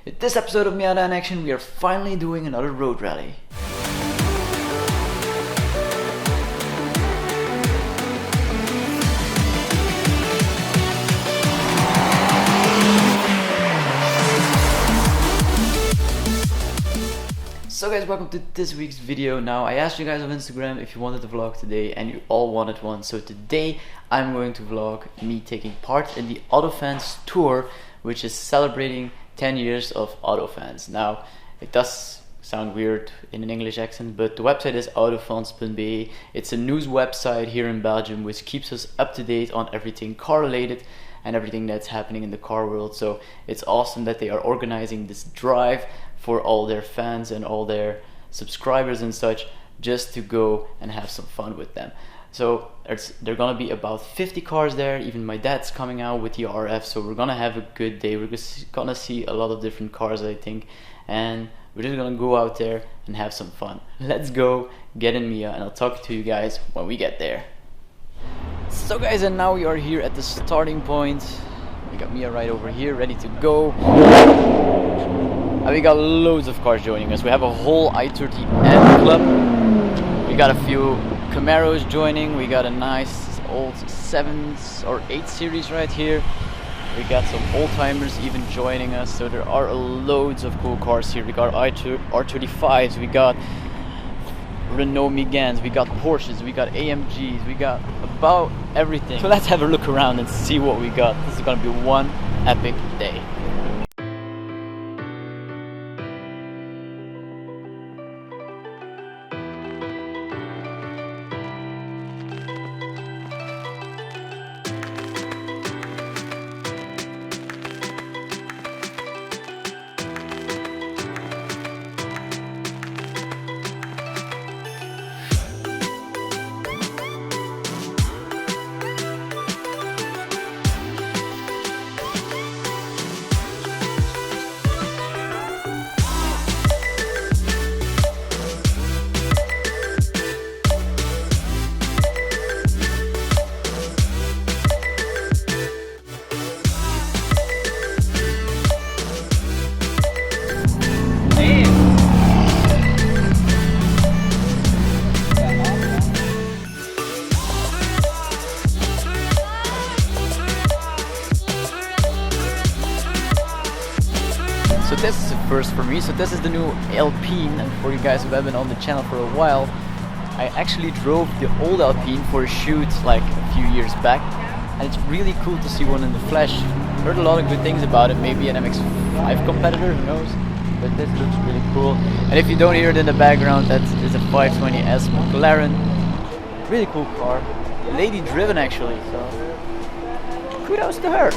In this episode of Miata in Action, we are finally doing another road rally. So guys, welcome to this week's video. Now, I asked you guys on Instagram if you wanted to vlog today, and you all wanted one. So today I'm going to vlog me taking part in the Autofans tour, which is celebrating 10 years of Autofans. Now, it does sound weird in an English accent, but the website is autofans.be. It's a news website here in Belgium which keeps us up to date on everything car related and everything that's happening in the car world. So it's awesome that they are organizing this drive for all their fans and all their subscribers and such, just to go and have some fun with them. So there are gonna be about 50 cars there. Even my dad's coming out with the RF, so we're gonna have a good day. We're gonna see a lot of different cars, I think, and we're just gonna go out there and have some fun. Let's go get in Mia, and I'll talk to you guys when we get there. So guys, and now we are here at the starting point. We got Mia right over here, ready to go. And we got loads of cars joining us. We have a whole i30M club. We got a few Camaros joining. We got a nice old 7 or 8 series right here. We got some old timers even joining us. So there are loads of cool cars here. We got R35s. We got Renault Meganes, we got Porsches, we got AMGs, we got about everything. So let's have a look around and see what we got. This is gonna be one epic day. So this is a first for me. So this is the new Alpine, and for you guys who have been on the channel for a while, I actually drove the old Alpine for a shoot like a few years back, and it's really cool to see one in the flesh. Heard a lot of good things about it, maybe an MX-5 competitor, who knows, but this looks really cool. And if you don't hear it in the background, that is a 520S McLaren. Really cool car, lady driven actually, so kudos to her.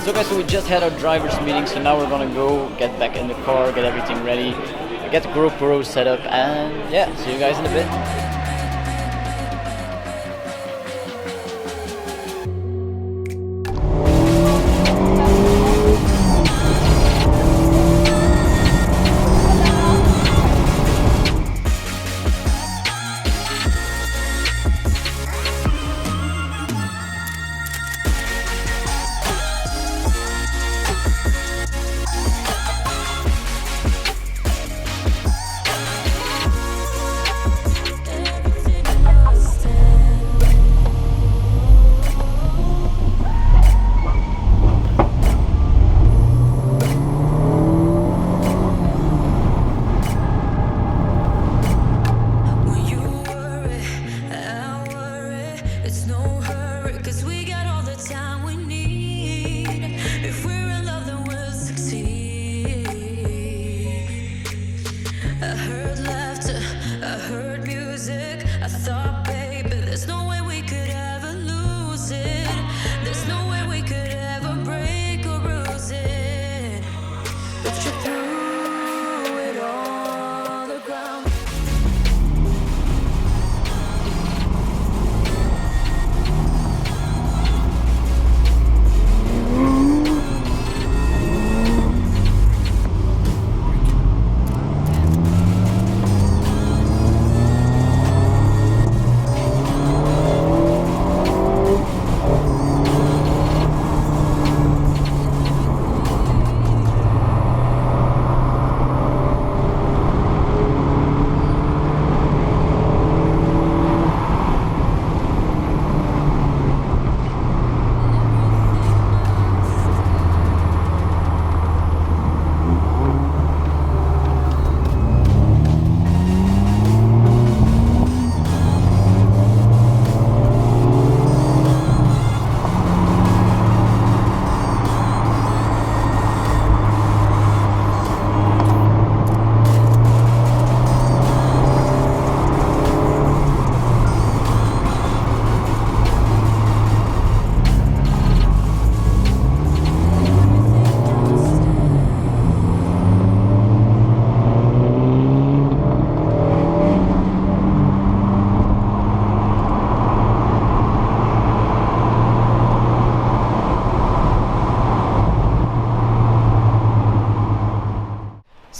So guys, so we just had our drivers meeting, so now we're gonna go get back in the car, get everything ready, get the GoPro set up, and yeah, see you guys in a bit.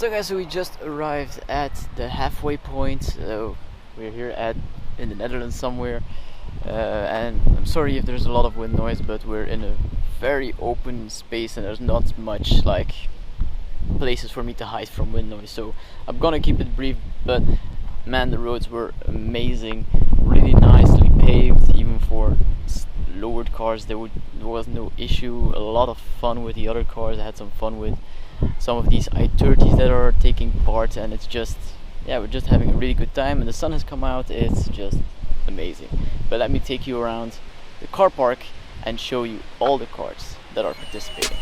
So guys, so we just arrived at the halfway point. We're here in the Netherlands somewhere, and I'm sorry if there's a lot of wind noise, but we're in a very open space and there's not much like places for me to hide from wind noise, so I'm gonna keep it brief. But man, the roads were amazing, really nicely paved, even for lowered cars. There was no issue. A lot of fun with the other cars. I had some fun with some of these i30s that are taking part, and it's just, yeah, we're just having a really good time, and the sun has come out. It's just amazing. But let me take you around the car park and show you all the cars that are participating.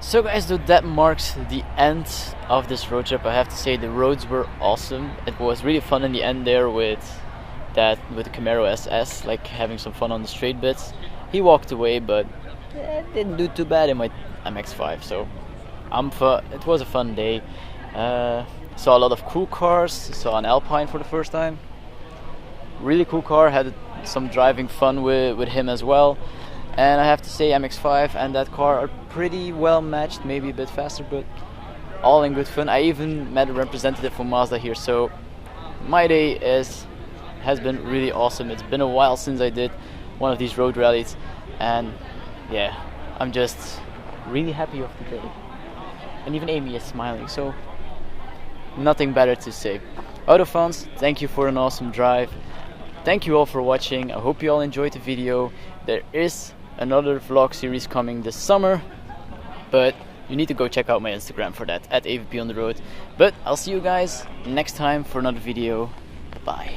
So guys, so that marks the end of this road trip. I have to say the roads were awesome. It was really fun in the end there with the Camaro SS, like having some fun on the straight bits. He walked away, but didn't do too bad in my MX-5. So it was a fun day. Saw a lot of cool cars. Saw an Alpine for the first time. Really cool car. Had some driving fun with him as well. And I have to say MX-5 and that car are pretty well matched, maybe a bit faster, but all in good fun. I even met a representative from Mazda here, so my day has been really awesome. It's been a while since I did one of these road rallies, and yeah, I'm just really happy with the day. And even Amy is smiling, so nothing better to say. Autofans, thank you for an awesome drive. Thank you all for watching. I hope you all enjoyed the video. There is another vlog series coming this summer, but you need to go check out my Instagram for that, at AVP on the road. But I'll see you guys next time for another video. Bye.